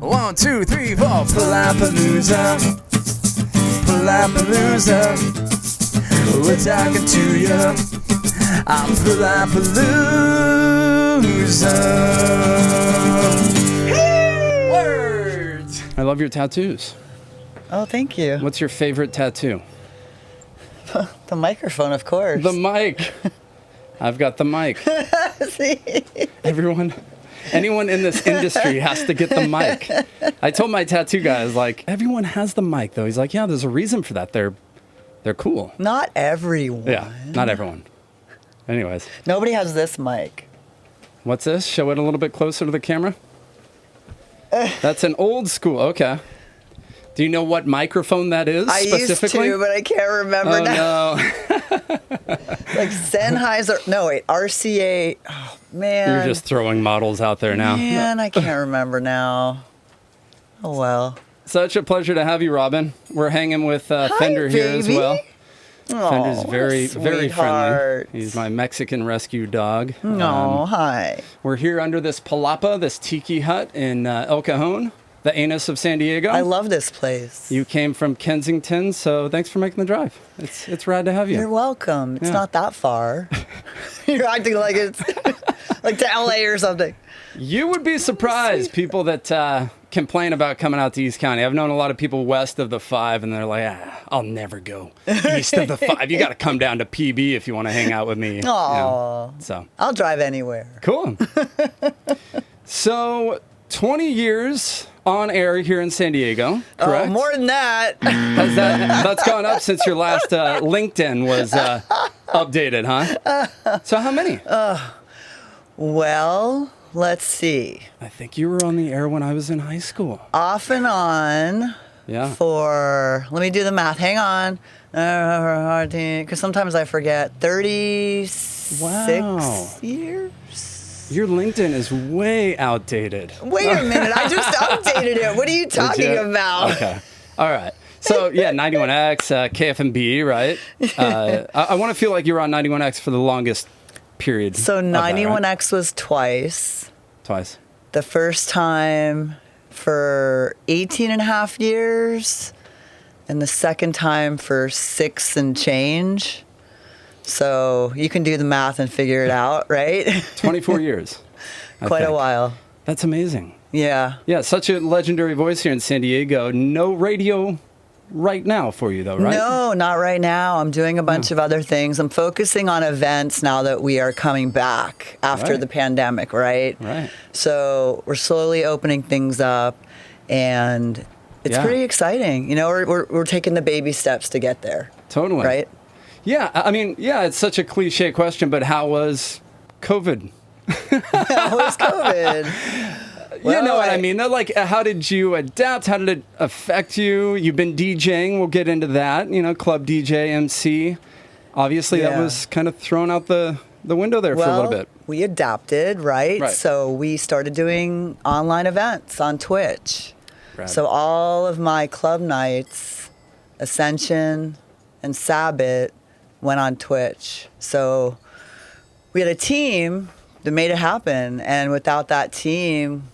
1, 2, 3, 4. Palapalooza, Palapalooza. We're talking to you. I'm Palapalooza. Words. I love your tattoos. Oh, thank you. What's your favorite tattoo? The microphone, of course. The mic. I've got the mic. See? Anyone in this industry has to get the mic. I told my tattoo guys, like, everyone has the mic, though. He's like, yeah, there's a reason for that. They're cool. Not everyone. Yeah, not everyone. Anyways. Nobody has this mic. What's this? Show it a little bit closer to the camera. That's an old school. Okay. Do you know what microphone that is specifically? I used to, but I can't remember now. No. Like Sennheiser. No, wait. RCA. Oh, man. You're just throwing models out there now. Man, I can't remember now. Oh, well. Such a pleasure to have you, Robin. We're hanging with Fender here as well. Fender's very friendly. He's my Mexican rescue dog. Hi. We're here under this palapa, this tiki hut in El Cajon, the anus of San Diego. I love this place. You came from Kensington, so thanks for making the drive. It's rad to have you. You're welcome. It's not that far. You're acting like it's like to LA or something. You would be surprised, people that complain about coming out to East County. I've known a lot of people west of the 5, and they're like, I'll never go east of the 5. You got to come down to PB if you want to hang out with me. Oh, you know, so I'll drive anywhere. Cool. So 20 years on air here in San Diego, correct? Oh, more than that. That's gone up since your last LinkedIn was updated, huh? So how many? Well, let's see. I think you were on the air when I was in high school. Off and on. Yeah. Let me do the math. Hang on. Because sometimes I forget. 36 years? Your LinkedIn is way outdated. Wait a minute. I just updated it. What are you talking about? Okay. All right. So, yeah, 91X, KFMB, right? I want to feel like you were on 91X for the longest period. So 91X right? was twice. Twice. The first time for 18 and a half years, and the second time for 6 and change. So you can do the math and figure it out, right? 24 years. Quite a while. That's amazing. Yeah. Yeah, such a legendary voice here in San Diego. No radio right now for you, though, right? No, not right now. I'm doing a bunch of other things. I'm focusing on events now that we are coming back after the pandemic, right? Right. So we're slowly opening things up, and it's pretty exciting. You know, we're taking the baby steps to get there. Totally. Right? Yeah, I mean, it's such a cliche question, but how was COVID? How was COVID? Well, you know what I mean. Like, how did you adapt? How did it affect you? You've been DJing. We'll get into that. You know, club DJ, MC. Obviously, that was kind of thrown out the window there for a little bit. We adapted, right? So we started doing online events on Twitch. Rad. So all of my club nights, Ascension and Sabbat, went on Twitch. So we had a team that made it happen. And without that team,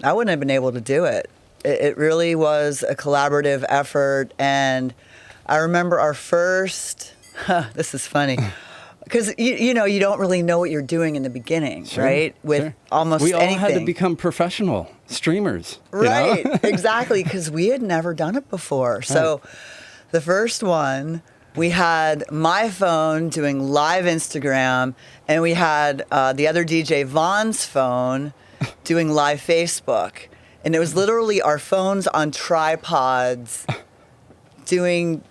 I wouldn't have been able to do it. It really was a collaborative effort. And I remember our first, this is funny, because you know, you don't really know what you're doing in the beginning, right? With almost anything. We all had to become professional streamers. Right, You know? Exactly, because we had never done it before. So the first one, we had my phone doing live Instagram, and we had the other DJ, Vaughn's phone, doing live Facebook. And it was literally our phones on tripods doing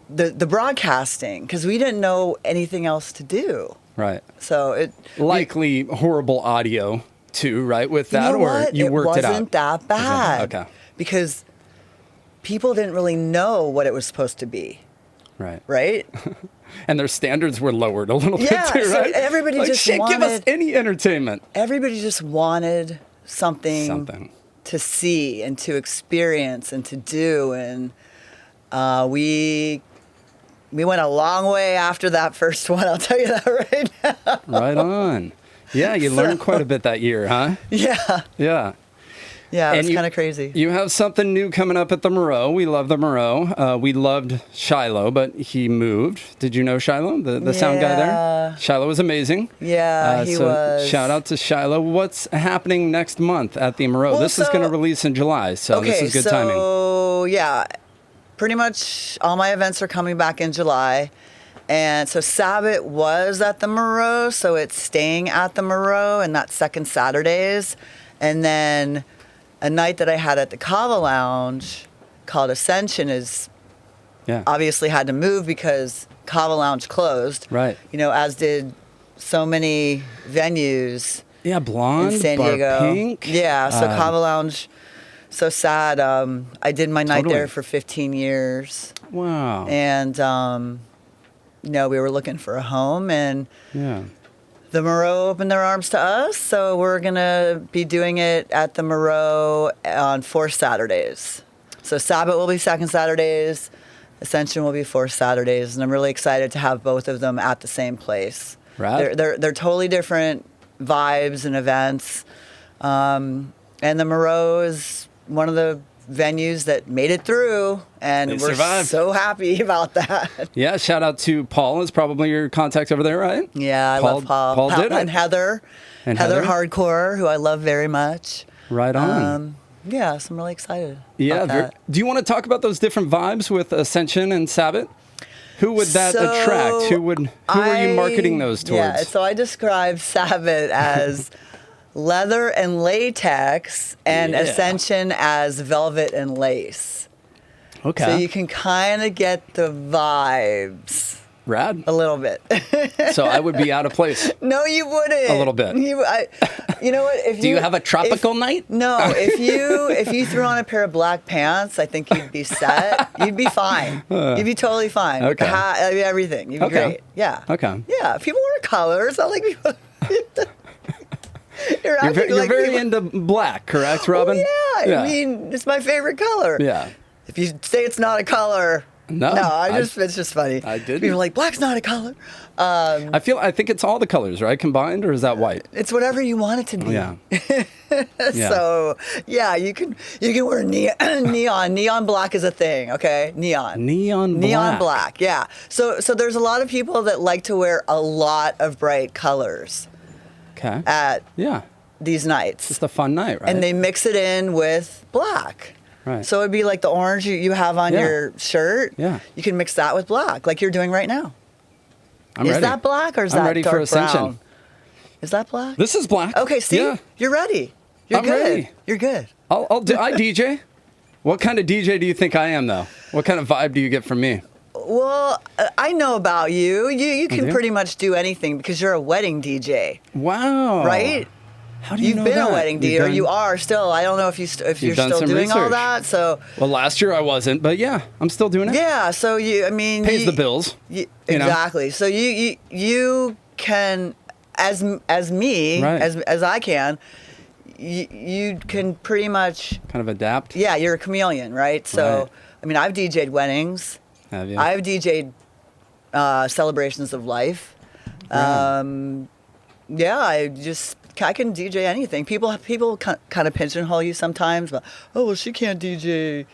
the broadcasting, because we didn't know anything else to do. Right. So it likely horrible audio too, right? With that, or you worked it out. It wasn't that bad. Okay. Because people didn't really know what it was supposed to be. Right. Right? And their standards were lowered a little bit too, so right? Everybody just wanted, give us any entertainment. Everybody just wanted something to see and to experience and to do. And we went a long way after that first one, I'll tell you that right now. Right on. Yeah, you learned quite a bit that year, huh? Yeah. Yeah. Yeah, And it's kind of crazy. You have something new coming up at the Merrow. We love the Merrow. We loved Shiloh, but he moved. Did you know Shiloh, the sound guy there? Shiloh was amazing. Yeah, he was. Shout out to Shiloh. What's happening next month at the Merrow? This is going to release in July, so this is good timing. So, yeah, pretty much all my events are coming back in July. And so Sabbat was at the Merrow, so it's staying at the Merrow, and that's second Saturdays. And then a night that I had at the Kava Lounge called Ascension is obviously had to move because Kava Lounge closed. Right. You know, as did so many venues. Yeah, Blonde, in San Diego. Bar Pink. Yeah, so Kava Lounge, so sad. I did my night there for 15 years. Wow. And, you know, we were looking for a home, and the Merrow opened their arms to us, so we're going to be doing it at the Merrow on 4 Saturdays. So Sabbat will be second Saturdays, Ascension will be 4 Saturdays, and I'm really excited to have both of them at the same place. Right. They're totally different vibes and events. And the Merrow is one of the venues that made it through, and we're so happy about that. Yeah, shout out to Paul is probably your contact over there, right? Yeah, I love Paul. Paul did it. And Heather. And Heather Hardcore, who I love very much. Right on. Yeah, so I'm really excited about that. Do you want to talk about those different vibes with Ascension and Sabbat? Who would that attract? Who are you marketing those towards? Yeah, so I describe Sabbat as leather and latex, and Ascension as velvet and lace. Okay. So you can kind of get the vibes. Rad. A little bit. So I would be out of place. No, you wouldn't. A little bit. You know what? Do you have a tropical night? No. If you threw on a pair of black pants, I think you'd be set. You'd be fine. You'd be totally fine. Okay. Everything. You'd be great. Yeah. Okay. Yeah. People wear colors. I like people. You're very into black, correct, Robin? Oh, yeah. I mean, it's my favorite color. Yeah. If you say it's not a color, it's just funny. I did. People are like, black's not a color. I think it's all the colors, right, combined, or is that white? It's whatever you want it to be. Yeah. So you can wear neon. Neon black is a thing. Okay, neon black. Yeah. So there's a lot of people that like to wear a lot of bright colors. Okay. At these nights. Just a fun night, right? And they mix it in with black. Right. So it'd be like the orange you have on your shirt. Yeah. You can mix that with black, like you're doing right now. I'm ready. Is that black or is that ready dark for Ascension. brown? Is that black? This is black. Okay, see? Yeah. You're ready. I'm good. Ready. You're good. I DJ. What kind of DJ do you think I am, though? What kind of vibe do you get from me? Well, I know about you. You can pretty much do anything because you're a wedding DJ. Wow. Right? How do you know You've been that? a wedding DJ, or you are still. I don't know if you're still doing all that. So. Well, last year I wasn't, but yeah, I'm still doing it. Yeah. So pays the bills. Exactly. Know? So you can, as me, right. as I can. You can pretty much kind of adapt. Yeah, you're a chameleon, right? So, I mean, I've DJ'd weddings. Have you? I've DJ'd celebrations of life. I can DJ anything. People kind of pigeonhole you sometimes, but she can't DJ.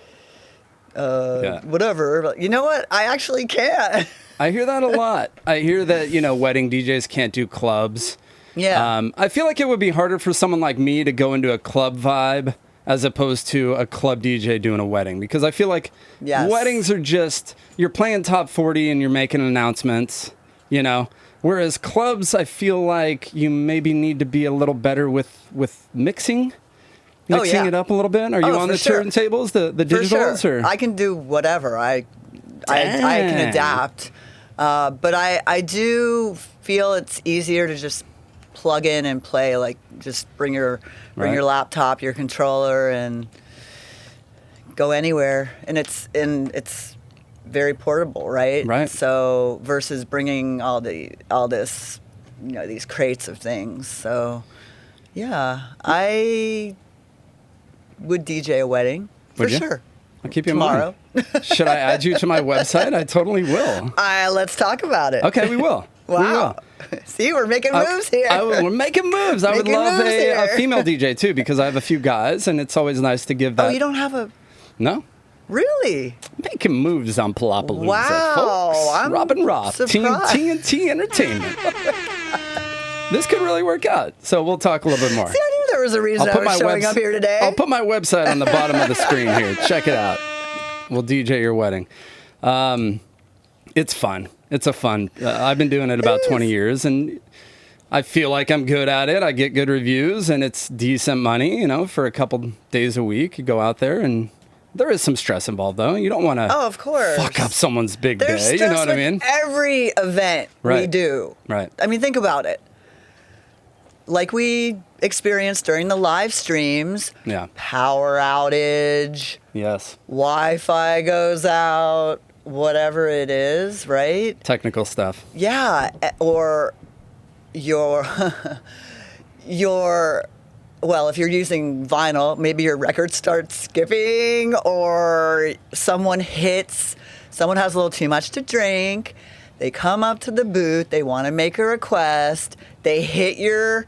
Whatever. But you know what? I actually can. I hear that a lot. I hear that wedding DJs can't do clubs. Yeah. I feel like it would be harder for someone like me to go into a club vibe as opposed to a club DJ doing a wedding, because I feel like weddings are just, you're playing top 40 and you're making announcements, whereas clubs, I feel like you maybe need to be a little better with mixing it up a little bit. Are you on the turntables, the digitals? Or? I can do whatever. I can adapt. But I do feel it's easier to just plug in and play, like just bring your laptop, your controller, and go anywhere. And it's very portable, right? Right. So versus bringing all this, these crates of things. So yeah, I would DJ a wedding for sure. I'll keep you tomorrow. In mind. Should I add you to my website? I totally will. Let's talk about it. Okay, we will. Wow. See, we're making moves here. We're making moves. I would Making love moves a here. female DJ too, because I have a few guys, and it's always nice to give that. Oh, you don't have a... No? Really? Making moves on Palapalooza, Wow, folks. I'm Robin Roth, surprised. TNT Entertainment. This could really work out. So we'll talk a little bit more. See, I knew there was a reason I was showing up here today. I'll put my website on the bottom of the screen here. Check it out. We'll DJ your wedding. It's fun. It's a fun. I've been doing it about 20 years, and I feel like I'm good at it. I get good reviews, and it's decent money, for a couple days a week. You go out there, and there is some stress involved, though. You don't want to of course. fuck up someone's big There's day. You stress know what I with mean? every event we Right. do. Right. I mean, think about it. Like we experienced during the live streams, Yeah. power outage, Yes. Wi-Fi goes out, whatever it is, right? Technical stuff. Yeah, or your well, if you're using vinyl, maybe your record starts skipping, or someone has a little too much to drink. They come up to the booth, they want to make a request, they hit your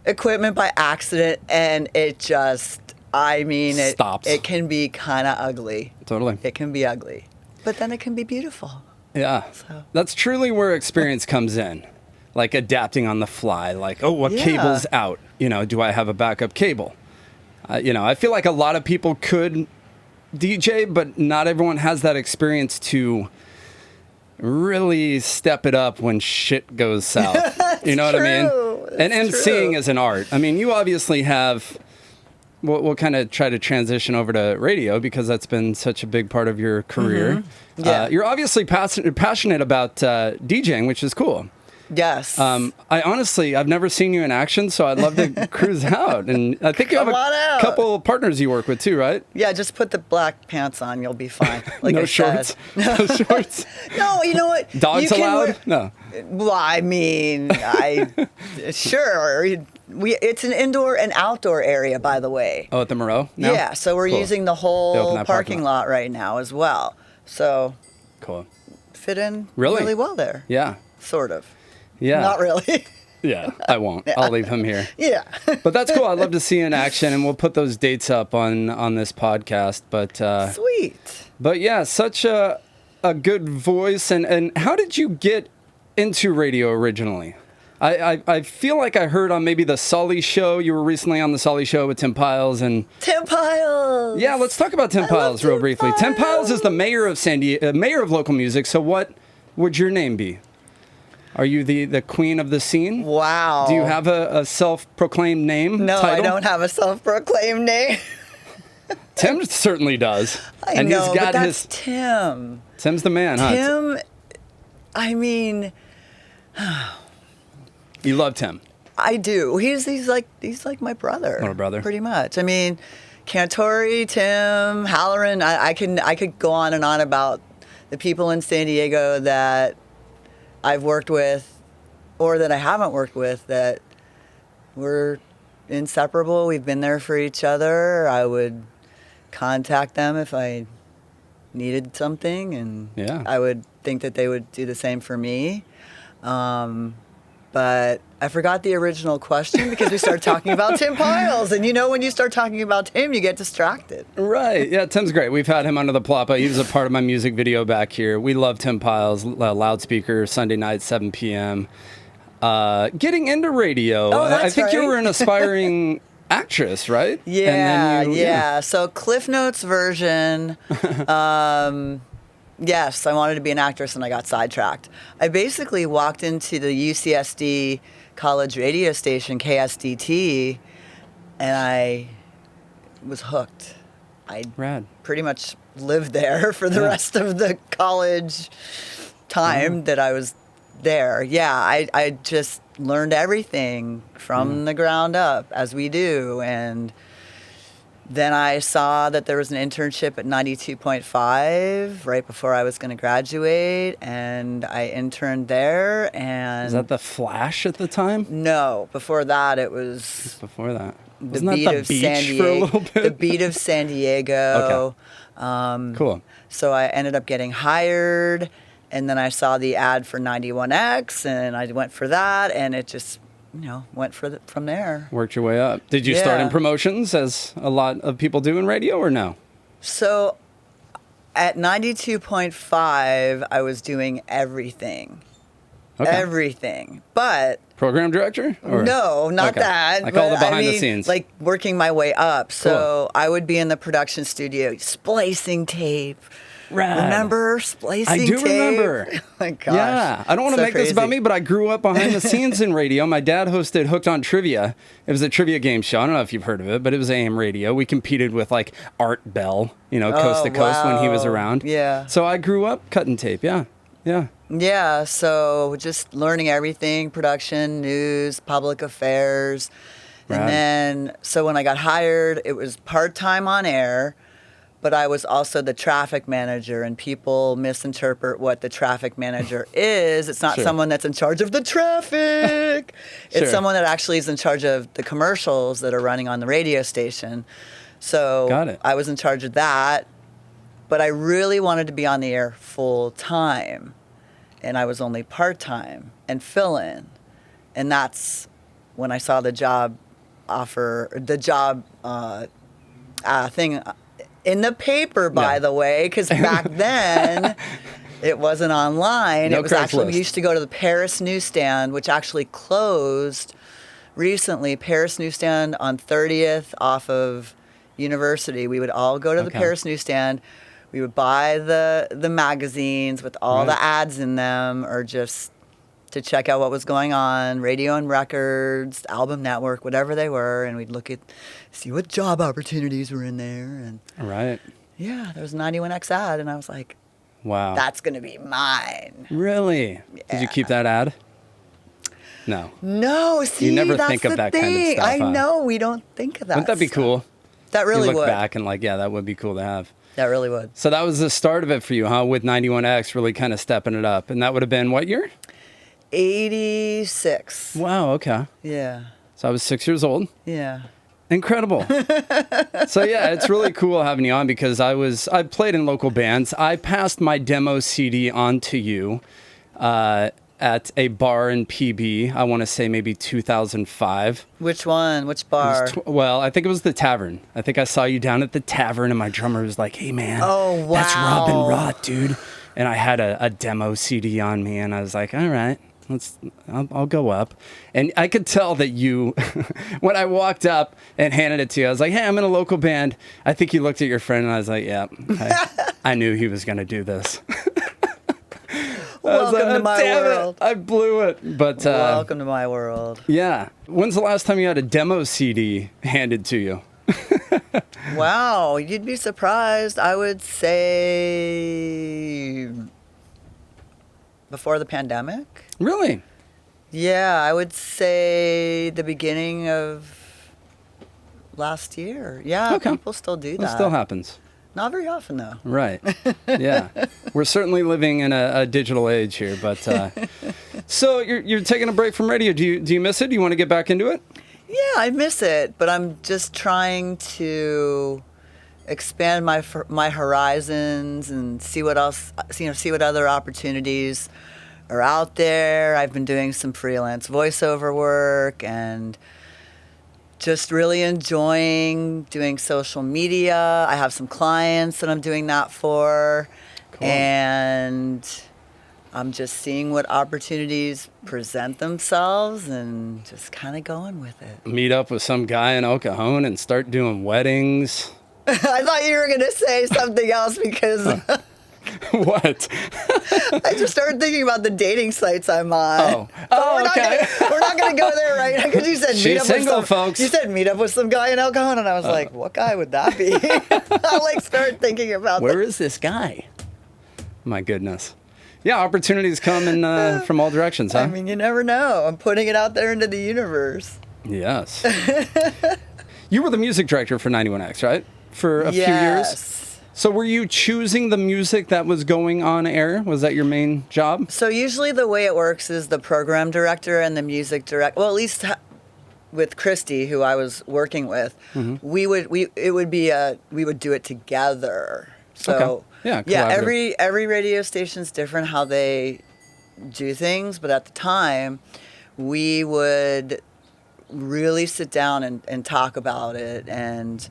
equipment by accident, and it just, it Stops. It can be kind of ugly. Totally. It can be ugly, but then it can be beautiful. Yeah. So. That's truly where experience comes in. Like adapting on the fly. Like, what Yeah. cable's out? Do I have a backup cable? I feel like a lot of people could DJ, but not everyone has that experience to really step it up when shit goes south. You know what I mean? And That's seeing true. is an art. I mean, you obviously have. We'll kind of try to transition over to radio because that's been such a big part of your career. Yeah. You're obviously passionate about DJing, which is cool. Yes. I've never seen you in action, so I'd love to cruise out. And I think you have Come on a out. couple partners you work with too, right? Yeah, just put the black pants on. You'll be fine. Like No I shorts. said. No shorts. No, you know what? Dogs You can allowed? wear- No. Well, I mean, sure. It's an indoor and outdoor area, by the way. Oh, at the Merrow? No? Yeah, so we're Cool. using the They opened whole that parking parking lot right now as well. So Cool. fit in Really? well there. Yeah. Sort of. Yeah. Not really. Yeah, I won't. I'll leave him here. Yeah. But that's cool. I'd love to see you in action, and we'll put those dates up on this podcast. Sweet. But yeah, such a good voice. And how did you get into radio originally? I feel like I heard on maybe the Sully show. You were recently on the Sully show with Tim Piles. And Tim Piles. yeah, let's talk about Tim Piles real Tim briefly. Tim Piles is the Piles. mayor of San Diego, mayor of local music. So what would your name be? Are you the queen of the scene? Wow. Do you have a self-proclaimed name? No, title? I don't have a self-proclaimed name. Tim certainly does. I know, but that's Tim. Tim's the man, huh? Tim, I mean, You love Tim. I do. He's like my brother. Little brother. Pretty much. I mean, Cantori, Tim, Halloran. I could go on and on about the people in San Diego that I've worked with, or that I haven't worked with, that we're inseparable. We've been there for each other. I would contact them if I needed something, and Yeah. I would think that they would do the same for me. But I forgot the original question because we started talking about Tim Piles. And when you start talking about Tim, you get distracted. Right. Yeah, Tim's great. We've had him under the Palapa. He was a part of my music video back here. We love Tim Piles, loudspeaker, Sunday night, 7 p.m. Getting into radio. Oh, that's I think you right. were an aspiring actress, right? Yeah, And then yeah. So Cliff Notes version, yes, I wanted to be an actress and I got sidetracked. I basically walked into the UCSD college radio station, KSDT, and I was hooked. I Rad. pretty much lived there for the Yeah. rest of the college time that I was there. Yeah, I just learned everything from the ground up, as we do. And then I saw that there was an internship at 92.5 right before I was going to graduate, and I interned there. And Is that the Flash at the time? no, before that it was Before that. the Wasn't beat that the of beach San for a Diego. little bit? The beat of San Diego. Cool. So I ended up getting hired, And then I saw the ad for 91X, and I went for that, and it just, went from there. Worked your way up. Did you start in Yeah. promotions, as a lot of people do in radio, or no? So at 92.5, I was doing everything. Okay. Everything. But Program director? Or? no, not Okay. that. Like all the but behind the scenes. Like working my way up. So Cool. I would be in the production studio splicing tape. Rad. Remember splicing I do tape? remember. Oh my gosh. Yeah, I don't want to So make this about crazy. me, but I grew up behind the scenes in radio. My dad hosted Hooked on Trivia. It was a trivia game show. I don't know if you've heard of it, but it was AM radio. We competed with like Art Bell, coast to coast when he was wow. around. Yeah. So I grew up cutting tape. Yeah. Yeah, so just learning everything, production, news, public affairs. And Right. then, so when I got hired, it was part-time on air, but I was also the traffic manager, and people misinterpret what the traffic manager is. It's not Sure. someone that's in charge of the traffic. Sure. It's someone that actually is in charge of the commercials that are running on the radio station. So Got it. I was in charge of that, but I really wanted to be on the air full time. And I was only part-time and fill-in. And that's when I saw the job thing in the paper, by Yeah. the way, because back then it wasn't online. No It was actually, we Craigslist. used to go to the Paris newsstand, which actually closed recently. Paris newsstand on 30th off of University. We would all go to the Okay. Paris newsstand. We would buy the magazines with all Right. the ads in them, or just to check out what was going on, radio and records, album network, whatever they were, and we'd see what job opportunities were in there. And Right. yeah, there was a 91X ad, and I was like, Wow. that's going to be mine. Really? Did you keep that ad? No. No, see, never that's think of the that kind of thing. stuff, I huh? know, we don't think of that. Wouldn't that be stuff. cool? That really you look would. back and like, yeah, that would be cool to have. That really would. So that was the start of it for you, huh? With 91X really kind of stepping it up. And that would have been what year? 86. Wow, okay. Yeah. So I was 6 years old. Yeah. Incredible. So yeah, it's really cool having you on because I played in local bands. I passed my demo CD on to you at a bar in PB. I want to say maybe 2005. Which one? Which It bar? was well, I think it was the Tavern. I think I saw you down at the Tavern, and my drummer was like, "Hey man, Oh, that's wow. Robin Roth, dude." And I had a demo CD on me, and I was like, "All right, I'll go up." And I could tell that you, when I walked up and handed it to you, I was like, "Hey, I'm in a local band." I think you looked at your friend, and I was like, "Yeah, I knew he was gonna do this." I was Welcome like, to my "Damn it, world. I blew it." But Welcome to my world. yeah. When's the last time you had a demo CD handed to you? Wow, you'd be surprised. I would say before the pandemic. Really? Yeah, I would say the beginning of last year. Yeah, Okay. people still do that. That still happens. Not very often, though. Right. Yeah. We're certainly living in a digital age here, but so you're taking a break from radio. Do you miss it? Do you want to get back into it? Yeah, I miss it, but I'm just trying to expand my horizons and see what else, see what other opportunities are out there. I've been doing some freelance voiceover work and just really enjoying doing social media. I have some clients that I'm doing that for. Cool. And I'm just seeing what opportunities present themselves and just kind of going with it. Meet up with some guy in El Cajon and start doing weddings. I thought you were going to say something else because What? I just started thinking about the dating sites I'm on. Oh, okay. We're not going to go there, right? Because you said She's meet up single, with some, folks. You said meet up with some guy in El Cajon, and I was like, what guy would that be? I started thinking about Where is this guy? My goodness. Yeah, opportunities come in from all directions, huh? I mean, you never know. I'm putting it out there into the universe. Yes. You were the music director for 91X, right? For a few years? So were you choosing the music that was going on air? Was that your main job? So usually the way it works is the program director and the music director. Well, at least with Christy, who I was working with, we would do it together. So Okay. Yeah, yeah, collaborative. every radio station's different how they do things, but at the time, we would really sit down and talk about it. And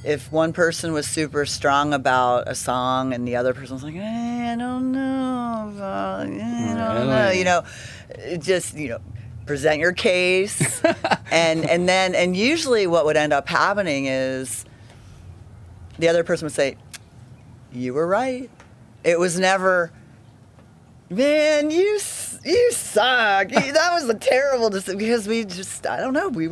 if one person was super strong about a song and the other person was like, I don't know, I don't know, it just, present your case. and usually what would end up happening is the other person would say, you were right. It was never, man, you suck. That was a terrible decision, because we just, I don't know, we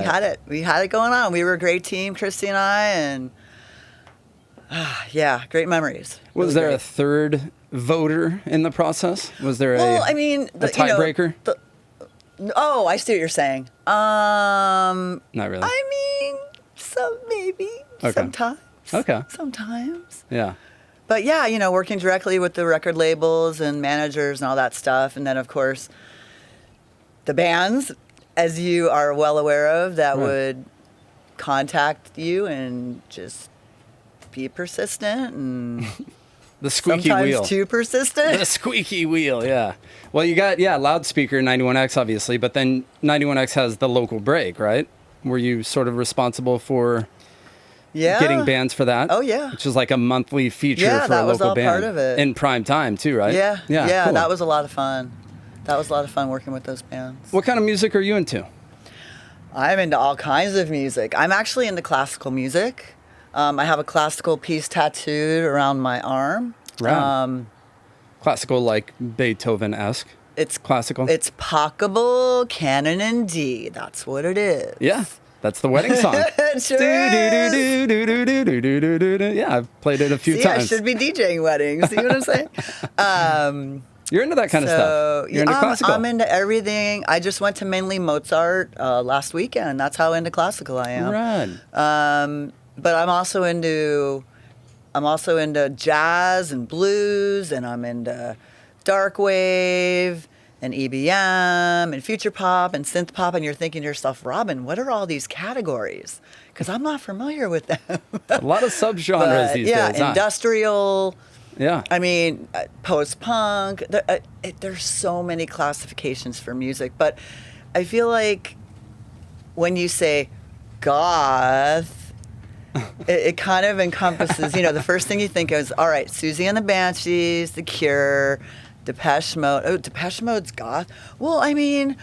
had it going on. We were a great team, Christy and I, and yeah, great memories. Was there a third voter in the process? Was there a tiebreaker? Oh, I see what you're saying. Not really. I mean, maybe. Okay. Sometimes. Okay. Sometimes. Yeah. But yeah, working directly with the record labels and managers and all that stuff. And then, of course, the bands, as you are well aware of, that would contact you and just be persistent and The squeaky sometimes wheel. too persistent. The squeaky wheel, yeah. Well, you got, loudspeaker 91X, obviously, but then 91X has the local break, right? Were you sort of responsible for getting bands for that? Oh, yeah. Which is like a monthly feature for a that was local all band. part of it. In prime time, too, right? Yeah, cool. that was a lot of fun. That was a lot of fun working with those bands. What kind of music are you into? I'm into all kinds of music. I'm actually into classical music. I have a classical piece tattooed around my arm. Right. Classical, like Beethoven-esque. It's classical. It's Pockable Canon in D. That's what it is. Yeah, that's the wedding song. It sure is. Yeah, I've played it a few times. I should be DJing weddings. See what I'm saying? You're into that kind of stuff. You're into classical. I'm into everything. I just went to mainly Mozart last weekend. That's how into classical I am. Right. But I'm also into jazz and blues, and I'm into dark wave and EBM and future pop and synth pop. And you're thinking to yourself, Robin, what are all these categories? Because I'm not familiar with them. A lot of subgenres these days. Yeah, industrial. Yeah. I mean, post-punk. There's so many classifications for music, but I feel like when you say goth, it kind of encompasses, the first thing you think is, all right, Susie and the Banshees, The Cure, Depeche Mode. Oh, Depeche Mode's goth? Well, I mean,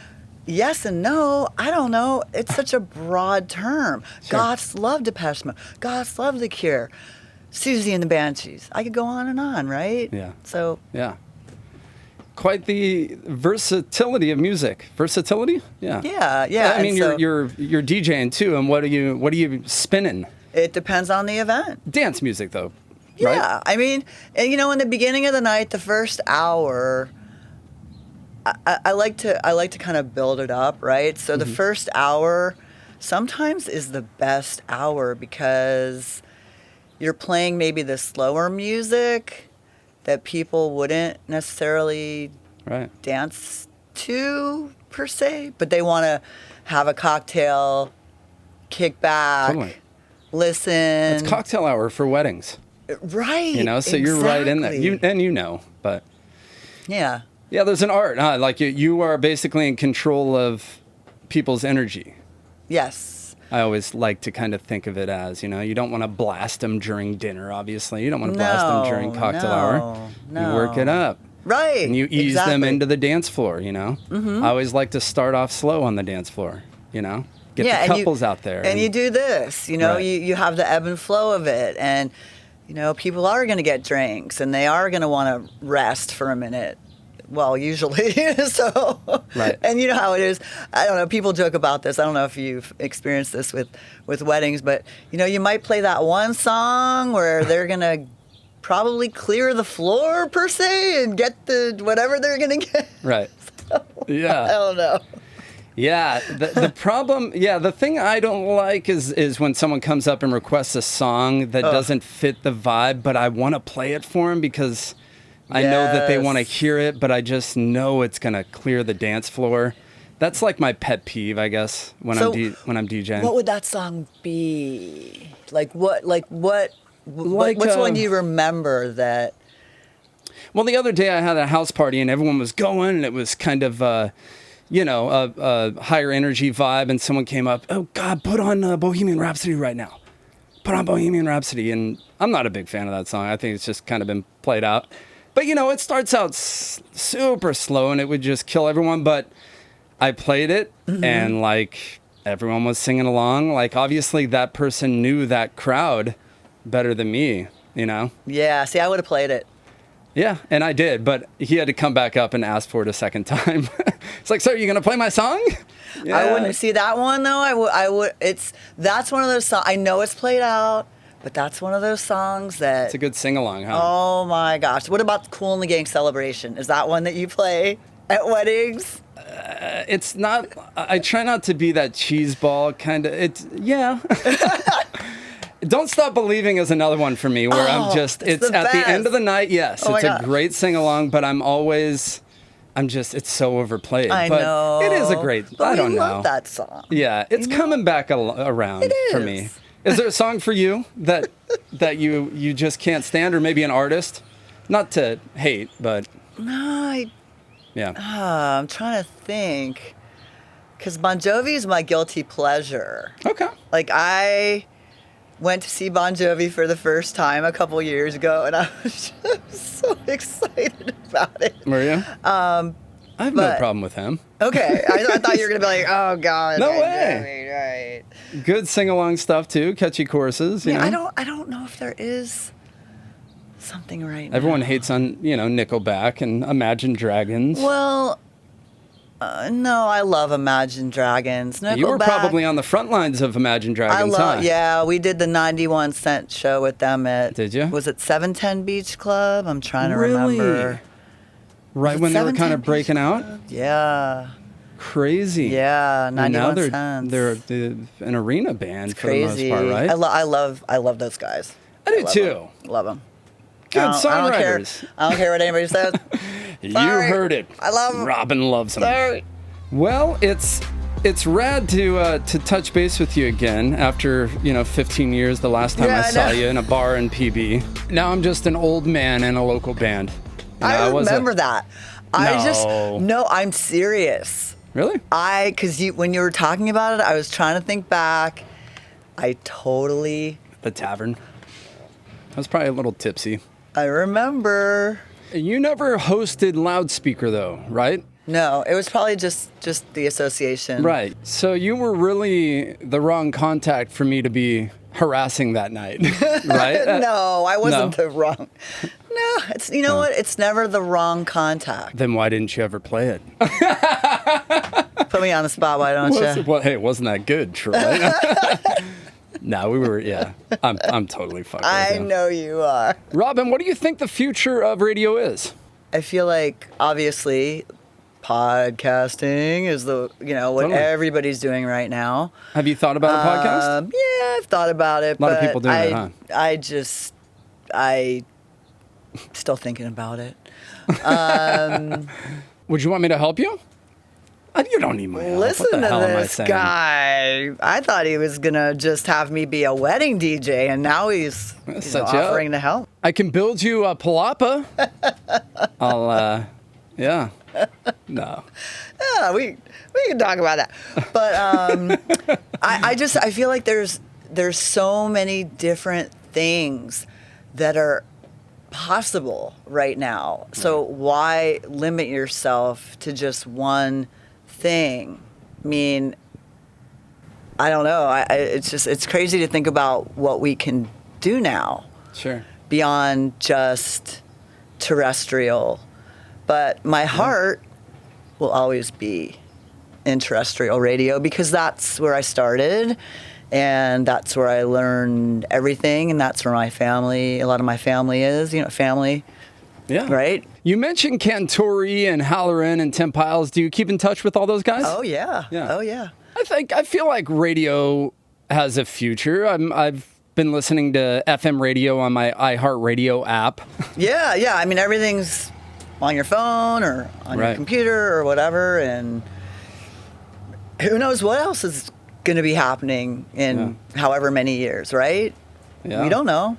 yes and no. I don't know. It's such a broad term. Sure. Goths love Depeche Mode. Goths love The Cure. Susie and the Banshees. I could go on, right? Yeah. So. Yeah. Quite the versatility of music. Versatility? Yeah. Yeah. I mean, you're DJing too, and what are you spinning? It depends on the event. Dance music, though. Right? Yeah. I mean, in the beginning of the night, the first hour, I like to kind of build it up, right? So the first hour sometimes is the best hour because you're playing maybe the slower music that people wouldn't necessarily dance to per se, but they want to have a cocktail, kick back, listen. It's cocktail hour for weddings. Right. So you're right in there. But yeah, there's an art. Like you are basically in control of people's energy. Yes. I always like to kind of think of it as, you don't want to blast them during dinner, obviously. You don't want to blast them during cocktail hour. No. You work it up. Right. And you ease them into the dance floor, I always like to start off slow on the dance floor, Get the couples out there. And you do this, you have the ebb and flow of it. And, people are going to get drinks and they are going to want to rest for a minute. Well, usually. So, right. And you know how it is. I don't know. People joke about this. I don't know if you've experienced this with weddings, but you might play that one song where they're gonna probably clear the floor per se and get the whatever they're gonna get. Right. So, yeah. I don't know. Yeah. The problem. Yeah. The thing I don't like is when someone comes up and requests a song that doesn't fit the vibe, but I want to play it for them because I know that they want to hear it, but I just know it's going to clear the dance floor. That's like my pet peeve, I guess, when So, when I'm DJing. What would that song be? What's Like, one you remember that? Well, the other day I had a house party and everyone was going, and it was kind of, a higher energy vibe. And someone came up, "Oh God, put on Bohemian Rhapsody right now. Put on Bohemian Rhapsody." And I'm not a big fan of that song. I think it's just kind of been played out. But it starts out super slow, and it would just kill everyone. But I played it, and like everyone was singing along. Like obviously that person knew that crowd better than me. Yeah. See, I would have played it. Yeah, and I did, but he had to come back up and ask for it a second time. It's like, "Sir, are you going to play my song?" Yeah. I wouldn't see that one though. I would. That's one of those songs. I know it's played out, but that's one of those songs that. It's a good sing-along, huh? Oh my gosh! What about Cool in the Gang Celebration? Is that one that you play at weddings? It's not. I try not to be that cheeseball kind of. Yeah. Don't Stop Believing is another one for me where I'm just. It's at the end of the night. Yes, it's a great sing-along, but it's so overplayed. I but know. It is a great. But I don't we know. love that song. Yeah, it's coming back around for me. Is there a song for you that you just can't stand, or maybe an artist? Not to hate, but No, yeah. I'm trying to think, because Bon Jovi is my guilty pleasure. Okay. Like I went to see Bon Jovi for the first time a couple years ago, and I was just so excited about it. Were you? I have no problem with him. Okay, I thought you were gonna be like, "Oh God, No Bon way." Jovi, right? Good sing-along stuff too, catchy choruses. You know? I don't know if there is something right now. Everyone hates on Nickelback and Imagine Dragons. Well, no, I love Imagine Dragons. Nickelback, You were probably on the front lines of Imagine Dragons, huh? Yeah, we did the 91 Cent show with them at. Did you? Was it 710 Beach Club? I'm trying to Really? remember. Right when they were kind of breaking out. Yeah. Crazy. Yeah, 91 and now Cents. they're an arena band It's for the most crazy. part, right? I love those guys. I do too. Love them. Good I don't care. songwriters. I don't care what anybody says. You Sorry. heard it. I love 'em. Robin loves them. Sorry. Well, it's rad to touch base with you again after 15 years. The last time Yeah, I I saw know. you in a bar in PB. Now I'm just an old man in a local band. I remember that. No. I'm serious. Really? Because when you were talking about it, I was trying to think back. I totally. The tavern. I was probably a little tipsy. I remember. You never hosted Loudspeaker though, right? No, it was probably just the association. Right. So you were really the wrong contact for me to be harassing that night, right? No, I wasn't No. the wrong. No, it's what? It's never the wrong contact. Then why didn't you ever play it? Put me on the spot, why don't you? Well, hey, wasn't that good, Troy? No, we were. Yeah, I'm totally fucking. I with you. know you are. Robin, what do you think the future of radio is? I feel like obviously podcasting is what Totally. everybody's doing right now. Have you thought about a podcast? Yeah, I've thought about it. A lot of but people doing it, huh? I still thinking about it. Would you want me to help you? You don't need my help. Listen what the hell to am I this saying? guy. I thought he was gonna just have me be a wedding DJ, and now he's Set you up. offering to help. I can build you a palapa. I'll, yeah. No. Yeah, we can talk about that. But I feel like there's so many different things that are possible right now. So why limit yourself to just one thing? I mean, I don't know. It's crazy to think about what we can do now Sure. beyond just terrestrial. But my heart will always be in terrestrial radio because that's where I started and that's where I learned everything, and that's where a lot of my family is, family. Yeah. Right? You mentioned Cantori and Halloran and Tim Piles. Do you keep in touch with all those guys? Oh yeah. Yeah. Oh yeah. I feel like radio has a future. I've been listening to FM radio on my iHeartRadio app. Yeah, yeah. I mean, everything's on your phone or on your Right. computer or whatever, and who knows what else is going to be happening in however many years, right? Yeah. We don't know.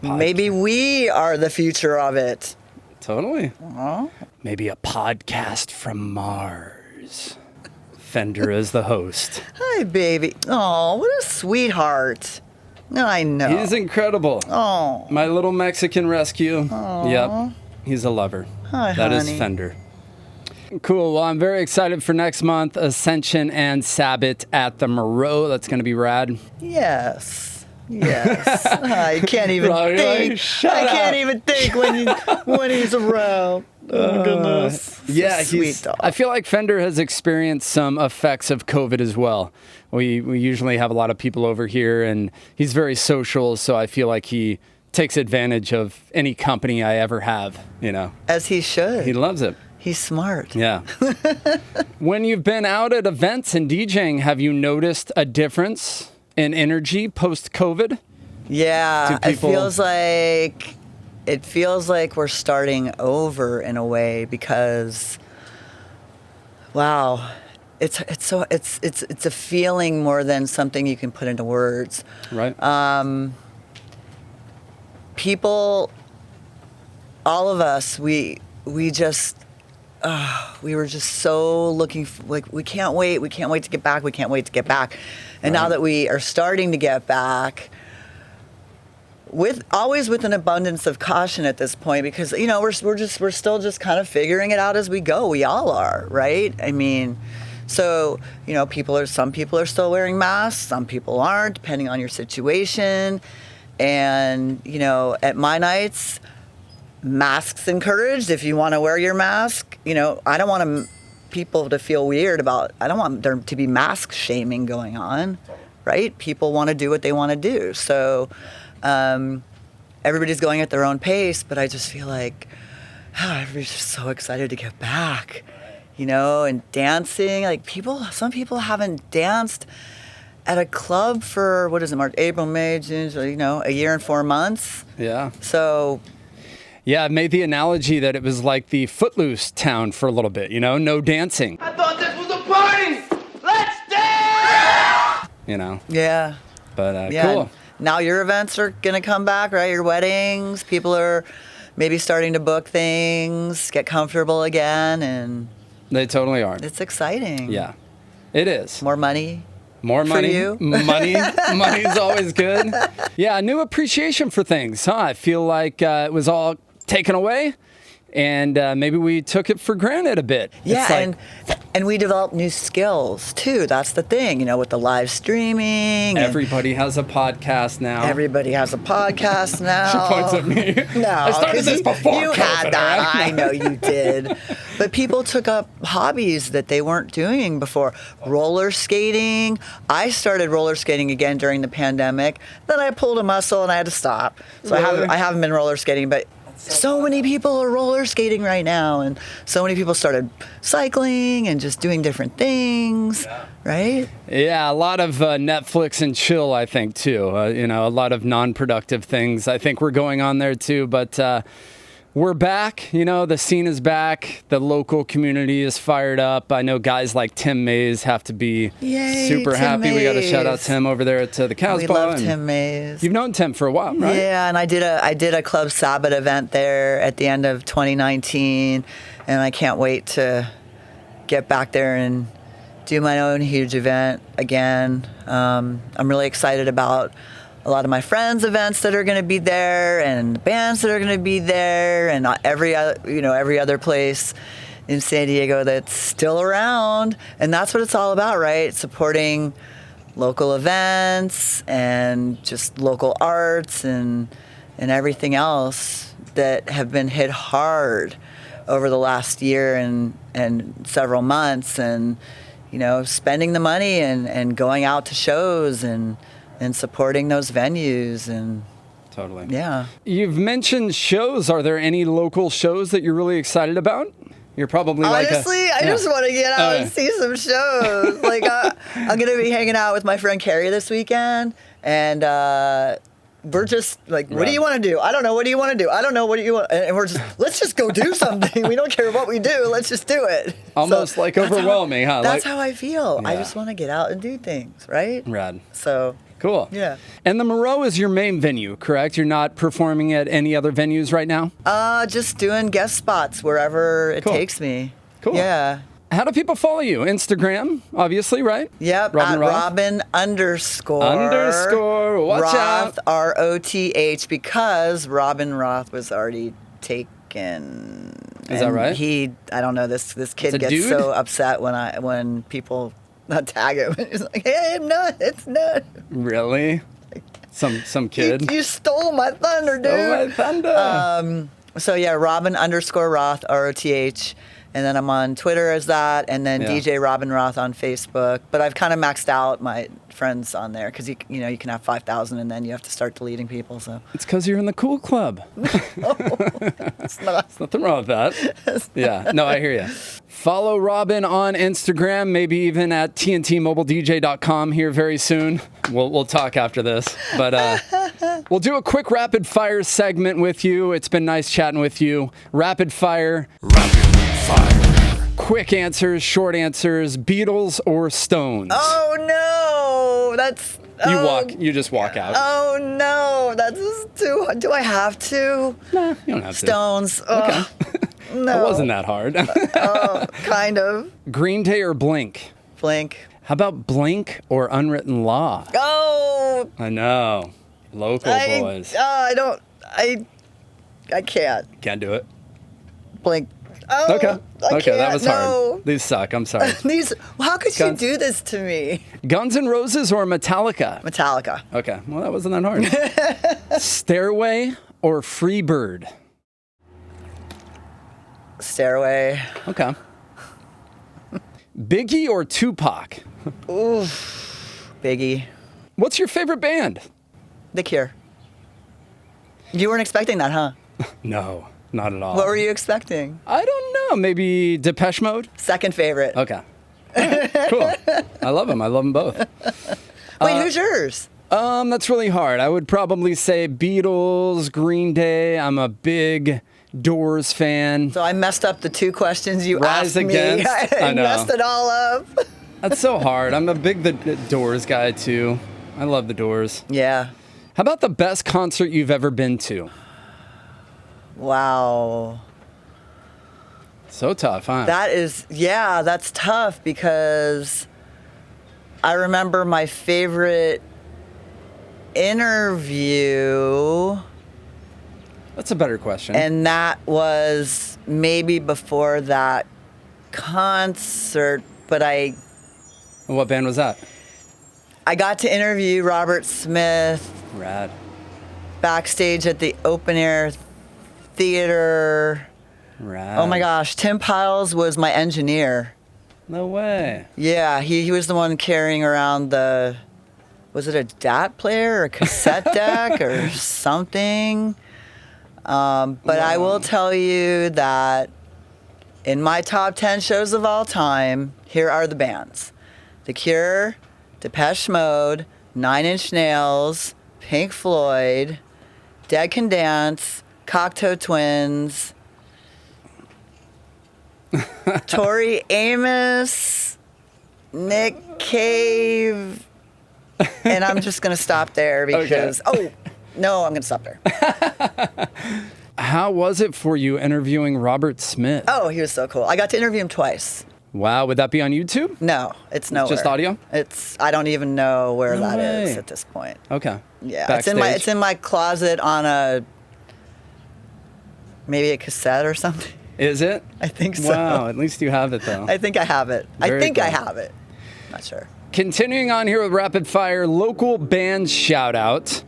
Maybe we are the future of it. Totally. Aw. Maybe a podcast from Mars. Fender is the host. Hi, baby. Oh, what a sweetheart. I know. He's incredible. Oh. My little Mexican rescue. Yep. He's a lover. Hi, That is honey. Fender. Cool. Well, I'm very excited for next month. Ascension and Sabbat at the Merrow. That's going to be rad. Yes. Yes. I can't even Right, think. right. Shut I can't up. even think when he's around. Oh, my goodness. Yeah, Sweet dog. I feel like Fender has experienced some effects of COVID as well. We usually have a lot of people over here, and he's very social, so I feel like he takes advantage of any company I ever have, you know. As he should. He loves it. He's smart. Yeah. When you've been out at events and DJing, have you noticed a difference in energy post-COVID? Yeah, Do people- it feels like we're starting over in a way because, wow, it's a feeling more than something you can put into words. Right. People, all of us, we were just so looking like we can't wait to get back, and now that we are starting to get back, always with an abundance of caution at this point, because you know we're still just kind of figuring it out as we go. We all are, right? I mean, so you know, some people are still wearing masks, some people aren't, depending on your situation. And you know, at my nights, masks encouraged. If you want to wear your mask, you know, I don't want people to feel weird about. I don't want there to be mask shaming going on, right? People want to do what they want to do. So everybody's going at their own pace, but I just feel like everybody's just so excited to get back, you know, and dancing. Like some people haven't danced at a club for, what is it, March, April, May, June, you know, a year and 4 months. Yeah. So Yeah, I made the analogy that it was like the Footloose town for a little bit, you know, no dancing, I thought this was a party. Let's dance. you know. yeah. But Yeah. cool. Now your events are going to come back, right? Your weddings, people are maybe starting to book things, get comfortable again, and They totally are. it's exciting. Yeah, it is. More money. More For money. you? Money's always good. Yeah, a new appreciation for things, huh? I feel like it was all taken away, and maybe we took it for granted a bit. Yeah, It's like, and we developed new skills too. That's the thing, you know, with the live streaming. and everybody has a podcast now. everybody has a podcast now. She points at me. No, I started 'cause this before you COVID, had that. all right? I know you did. But people took up hobbies that they weren't doing before. Roller skating. I started roller skating again during the pandemic. Then I pulled a muscle and I had to stop. So Really? I haven't been roller skating, but so many people are roller skating right now, and so many people started cycling and just doing different things, right? Yeah, a lot of Netflix and chill, I think, too. You know, a lot of non-productive things I think we're going on there, too. But we're back. You know, the scene is back. The local community is fired up. I know guys like Tim Mays have to be Yay, super Tim happy. We got to shout out Mays. Tim over there at the Cows We Bar. love and Tim Mays. You've known Tim for a while, right? Yeah, and I did a Club Sabbat event there at the end of 2019, and I can't wait to get back there and do my own huge event again. I'm really excited about a lot of my friends' events that are going to be there, and bands that are going to be there, and every other place in San Diego that's still around. And that's what it's all about, right? Supporting local events and just local arts and everything else that have been hit hard over the last year and several months, and you know, spending the money and going out to shows and supporting those venues. And Totally. yeah. You've mentioned shows. Are there any local shows that you're really excited about? You're probably Honestly, I just want to get out Okay. and see some shows. Like I'm going to be hanging out with my friend Carrie this weekend, and we're just like, what Right. do you want to do? I don't know. What do you want to do? I don't know. What do you want? And we're just, let's just go do something. We don't care what we do. Let's just do it. Almost like that's overwhelming, huh? That's Like- how I feel. I Yeah. just want to get out and do things, right? Rad. So, Cool. yeah. And the Merrow is your main venue, correct? You're not performing at any other venues right now? just doing guest spots wherever it Cool. takes me. Cool. Yeah. How do people follow you? Instagram, obviously, right? Yep, Robin at Roth? Robin underscore Watch Roth, out. Roth, because Robin Roth was already taken. Is that right? I don't know, this kid a gets dude? so upset when people tag him. He's like, hey, it's not. Really? Some kid? You stole my thunder, dude. Oh, my thunder. So yeah, Robin underscore Roth, Roth. And then I'm on Twitter as that, and then Yeah. DJ Robin Roth on Facebook. But I've kind of maxed out my friends on there because you can have 5,000 and then you have to start deleting people. So It's because you're in the cool club. it's not. There's nothing wrong with that. Yeah, no, I hear you. Follow Robin on Instagram, maybe even at tntmobiledj.com here very soon. We'll talk after this. But we'll do a quick rapid fire segment with you. It's been nice chatting with you. Rapid fire. Quick answers, short answers, Beatles or Stones? Oh no, that's. You just walk out. Oh no, that's too. Do I have to? Nah, you don't have to. Stones. Okay. No. It wasn't that hard. Kind of. Green Day or Blink? Blink. How about Blink or Unwritten Law? Oh. I know. Local boys. I don't. I can't. Can't do it. Blink. Oh, Okay. I Okay, that can't, was no. hard. These suck. I'm sorry. How could Guns- you do this to me? Guns N' Roses or Metallica? Metallica. Okay. Well, that wasn't that hard. Stairway or Freebird? Stairway. Okay. Biggie or Tupac? Biggie. What's your favorite band? The Cure. You weren't expecting that, huh? No, not at all. What were you expecting? I don't know. Maybe Depeche Mode? Second favorite. Okay. All right, cool. I love them. I love them both. Wait, who's yours? That's really hard. I would probably say Beatles, Green Day. I'm a big Doors fan. So I messed up the two questions you Rise asked Against. me. I know. Messed it all up. That's so hard. I'm a big the Doors guy too. I love the Doors. Yeah. How about the best concert you've ever been to? Wow. So tough, huh? That's tough because I remember my favorite interview, That's a better question. and that was maybe before that concert, but What band was that? I got to interview Robert Smith Rad. backstage at the open air theater. Rad. Oh my gosh, Tim Piles was my engineer. No way. Yeah, he was the one carrying around was it a DAT player or a cassette deck or something? But I will tell you that in my top 10 shows of all time, here are the bands. The Cure, Depeche Mode, 9 Inch Nails, Pink Floyd, Dead Can Dance, Cocteau Twins, Tori Amos, Nick Cave, and I'm just going to stop there because, I'm going to stop there. How was it for you interviewing Robert Smith? Oh, he was so cool. I got to interview him twice. Wow, would that be on YouTube? No, it's nowhere. just audio? I don't even know where No that is way. at this point. Okay. Yeah, Backstage. it's in my closet on maybe a cassette or something. Is it? I think so. Wow, at least you have it though. I think I have it. I Very think I cool. have it. Not sure. Continuing on here with Rapid Fire, local band shout out.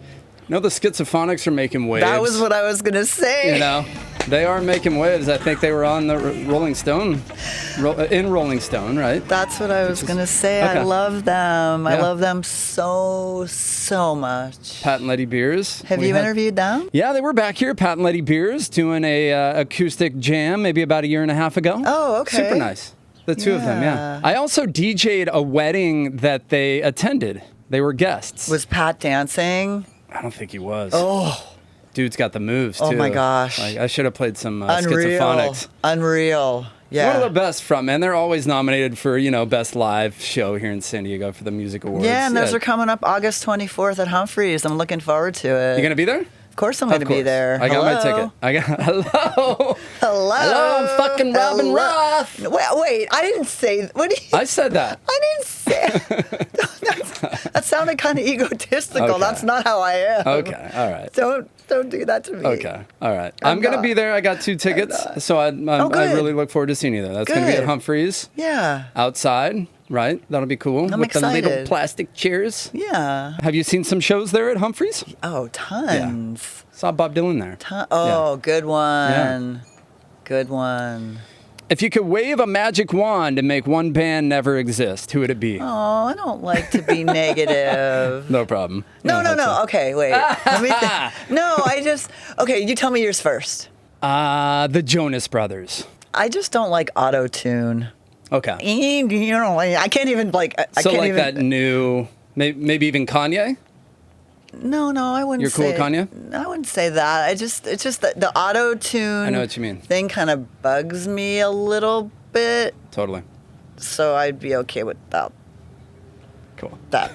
You know the Schizophonics are making waves. That was what I was gonna say. You know, they are making waves. I think they were on the Rolling Stone, in Rolling Stone, right? That's what I was gonna say. Okay. I love them. I Yeah. love them so much. Pat and Letty Beers. Have you interviewed them? Yeah, they were back here, Pat and Letty Beers, doing a acoustic jam maybe about a year and a half ago. Oh, okay. Super nice. The two of them, yeah. Yeah. I also DJ'd a wedding that they attended. They were guests. Was Pat dancing? I don't think he was. Oh. Dude's got the moves, too. Oh, my gosh. Like, I should have played some Unreal. Schizophonics. Unreal. Yeah. One of the best frontmen. They're always nominated for, best live show here in San Diego for the Music Awards. Yeah, and those are coming up August 24th at Humphreys. I'm looking forward to it. You going to be there? Of course I'm going to be there. I got my ticket. Hello. Hello. Hello, I'm fucking Robin Roth. Wait, I didn't say. What do you? I said that. I didn't say. That sounded kind of egotistical. Okay. That's not how I am. Okay, all right. Don't do that to me. Okay, all right. I'm going to be there. I got 2 tickets, so I really look forward to seeing you there. That's going to be at Humphreys. Yeah. Outside, right? That'll be cool. I'm with excited. the little plastic chairs. Yeah. Have you seen some shows there at Humphreys? Oh, tons. Saw Bob Dylan there. Good one. Yeah. Good one. If you could wave a magic wand and make one band never exist, who would it be? Oh, I don't like to be negative. No problem. No. Okay, wait. Let me think. Okay, you tell me yours first. The Jonas Brothers. I just don't like auto-tune. Okay. I can't even that new, maybe even Kanye? No, I wouldn't. You're cool with Kanye? I wouldn't say that. It's just that the auto tune. I know what you mean. Thing kind of bugs me a little bit. Totally. So I'd be okay with that. Cool. That.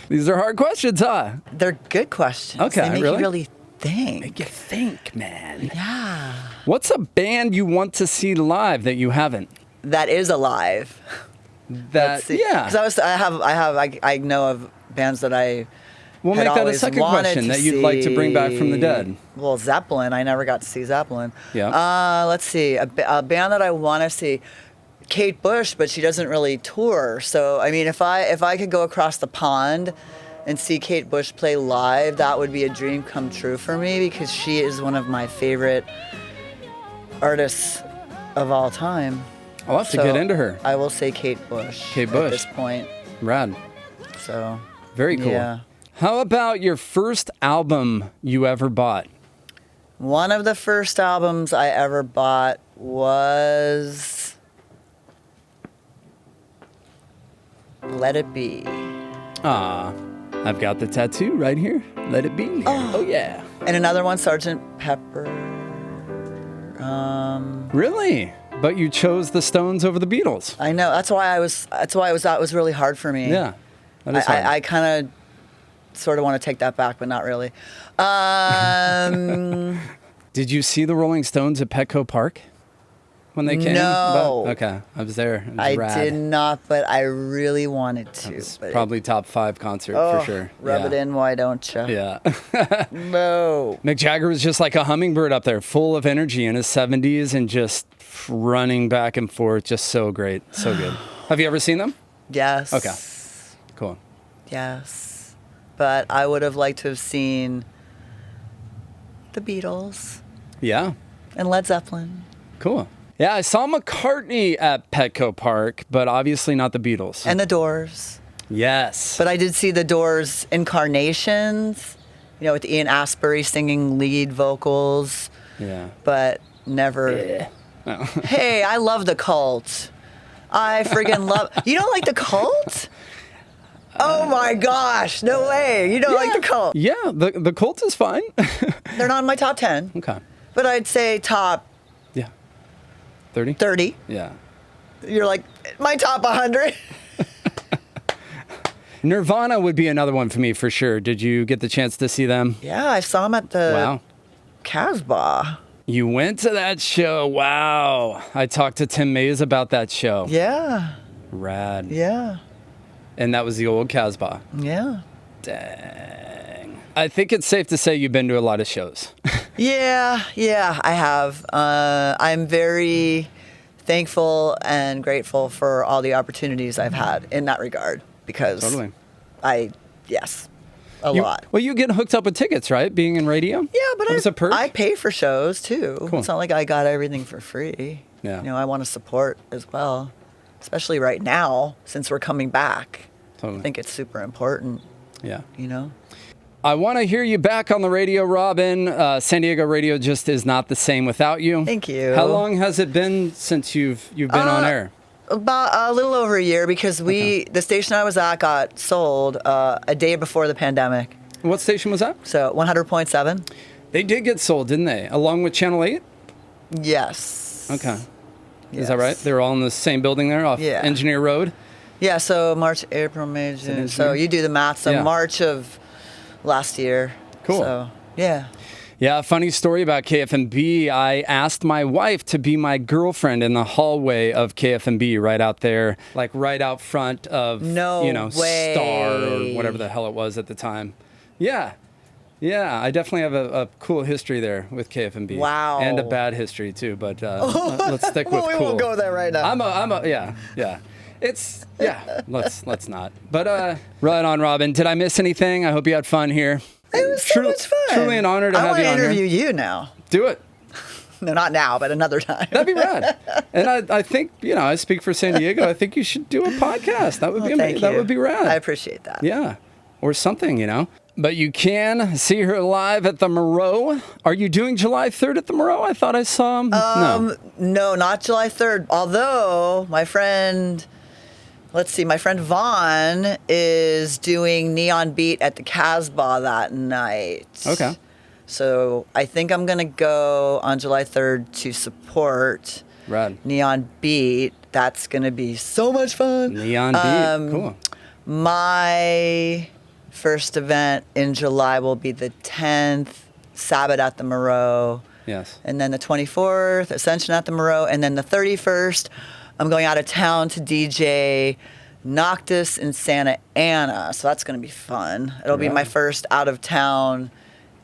These are hard questions, huh? They're good questions. Okay, they make really? you really think. Make you think, man. Yeah. What's a band you want to see live that you haven't? That is alive. Yeah. Because I know of bands that I. We'll make that a second question that you'd like to bring back from the dead. Well, Zeppelin. I never got to see Zeppelin. Yeah. Let's see. A band that I want to see. Kate Bush, but she doesn't really tour. So, I mean, if I could go across the pond and see Kate Bush play live, that would be a dream come true for me because she is one of my favorite artists of all time. I'll have to get into her. I will say Kate Bush. Kate Bush. At this point. Rad. So. Very cool. Yeah. How about your first album you ever bought? One of the first albums I ever bought was Let It Be. I've got the tattoo right here. Let It Be. Oh yeah. And another one, Sgt. Pepper. Really? But you chose the Stones over the Beatles. I know. That was really hard for me. Yeah. That is hard. I kind of sort of want to take that back, but not really. Did you see the Rolling Stones at Petco Park when they came? No. Okay, I was there. It was I rad. did not, but I really wanted to. It's probably top 5 concert for sure. Rub it in, why don't you? Yeah. No. Mick Jagger was just like a hummingbird up there, full of energy in his 70s and just running back and forth. Just so great. So good. Have you ever seen them? Yes. Okay. Cool. Yes. But I would have liked to have seen the Beatles. Yeah. And Led Zeppelin. Cool. Yeah, I saw McCartney at Petco Park, but obviously not the Beatles. And the Doors. Yes. But I did see the Doors incarnations, with Ian Astbury singing lead vocals. Yeah. But never. Yeah. No. Hey, I love the Cult. I friggin' love. You don't like the Cult? Oh my gosh, no way. You don't like the Cult? Yeah, the Cult is fine. They're not in my top 10. Okay. But I'd say top 30? 30. Yeah. You're like, my top 100. Nirvana would be another one for me for sure. Did you get the chance to see them? Yeah, I saw them at the Casbah. You went to that show. Wow. I talked to Tim Mays about that show. Yeah. Rad. Yeah. And that was the old Casbah. Yeah. Dang. I think it's safe to say you've been to a lot of shows. Yeah, I have. I'm very thankful and grateful for all the opportunities I've had in that regard because Totally. a lot. Well, you get hooked up with tickets, right? Being in radio? Yeah, but that was a perk? I pay for shows too. Cool. It's not like I got everything for free. Yeah. I want to support as well, especially right now since we're coming back. Totally. I think it's super important. Yeah. I want to hear you back on the radio, Robin. San Diego radio just is not the same without you. Thank you. How long has it been since you've been on air? About a little over a year because the station I was at got sold a day before the pandemic. What station was that? So 100.7. They did get sold, didn't they? Along with Channel 8? Yes. Okay. Yes. Is that right? They were all in the same building there off Engineer Road? Yeah, so March, April, May, June. So you do the math. So March of last year. Cool. So, yeah. Yeah, funny story about KFMB. I asked my wife to be my girlfriend in the hallway of KFMB right out there, like right out front of, way. Star or whatever the hell it was at the time. Yeah. Yeah, I definitely have a cool history there with KFMB. Wow. And a bad history too, but let's stick with we cool. won't go there right now. Yeah. Let's not. But right on, Robin. Did I miss anything? I hope you had fun here. It was so much fun. Truly an honor to have you on here. I want to interview you now. Do it. No, not now, but another time. That'd be rad. And I think, I speak for San Diego. I think you should do a podcast. That would be amazing. That would be rad. I appreciate that. Yeah. Or something, But you can see her live at the Merrow. Are you doing July 3rd at the Merrow? I thought I saw him. No, not July 3rd. Although my friend Vaughn is doing Neon Beat at the Casbah that night. Okay. So I think I'm going to go on July 3rd to support Neon Beat. That's going to be so much fun. Neon Beat, cool. My first event in July will be the 10th, Sabbat at the Merrow. Yes. And then the 24th, Ascension at the Merrow. And then the 31st, I'm going out of town to DJ Noctis in Santa Ana. So that's going to be fun. It'll be my first out-of-town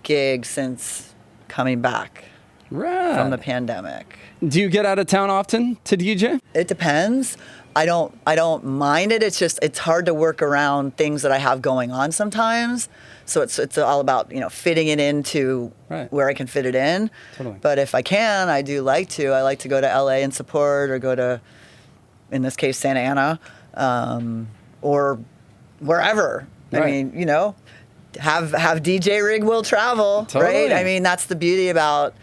gig since coming back from the pandemic. Do you get out of town often to DJ? It depends. I don't mind it. It's hard to work around things that I have going on sometimes. So it's all about, fitting it into where I can fit it in. Totally. But if I can, I do like to. I like to go to LA and support, or go to, in this case, Santa Ana, or wherever. I mean, have DJ rig will travel, right? I mean, that's the beauty about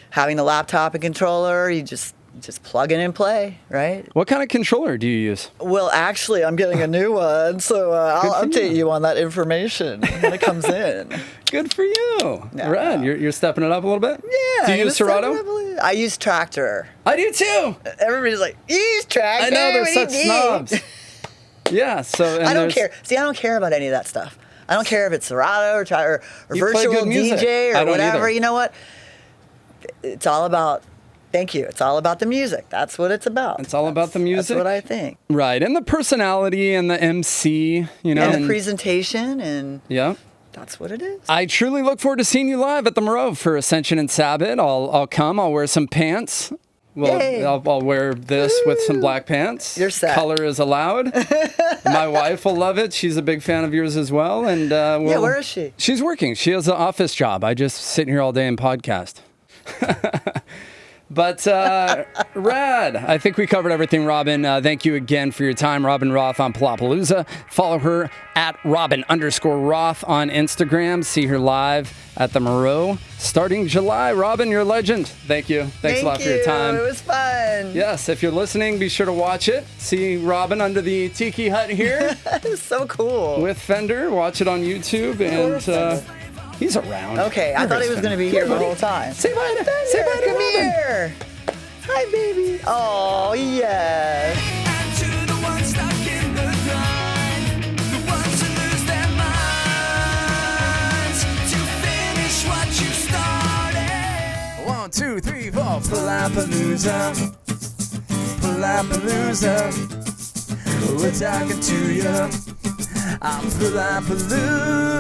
having the laptop and controller. You just plug in and play, right? What kind of controller do you use? Well, actually, I'm getting a new one, so I'll update you on that information when it comes in. Good for you. Right. You're stepping it up a little bit? Yeah. Do you use Serato? I use Tractor. I do too. Everybody's like, you use Tractor? I know, they're such snobs. Yeah, so... I don't care. See, I don't care about any of that stuff. I don't care if it's Serato or virtual DJ or whatever. Either. You know what? It's all about... Thank you. It's all about the music. That's what it's about. It's all about the music? That's what I think. Right. And the personality and the MC, And the presentation and... Yeah. That's what it is. I truly look forward to seeing you live at the Merrow for Ascension and Sabbat. I'll come. I'll wear some pants. Well, I'll wear this with some black pants. You're set. Color is allowed. My wife will love it. She's a big fan of yours as well. And where is she? She's working. She has an office job. I just sit here all day and podcast. But rad. I think we covered everything, Robin. Thank you again for your time. Robin Roth on Palapalooza. Follow her at Robin_Roth on Instagram. See her live at the Merrow starting July. Robin, you're a legend. Thank you. Thanks a lot for your time. It was fun. Yes, if you're listening, be sure to watch it. See Robin under the tiki hut here. It's so cool. With Fender. Watch it on YouTube. And he's around. Okay, I thought he was going to be here the whole time. Say bye to Say bye to Come Robin. here. Hi, baby. Oh, yes. And to the ones stuck in the grind, the ones who lose their minds, to finish what you started. 1, 2, 3, 4. Palapalooza, Palapalooza. We're talking to you. I'm Palapalooza.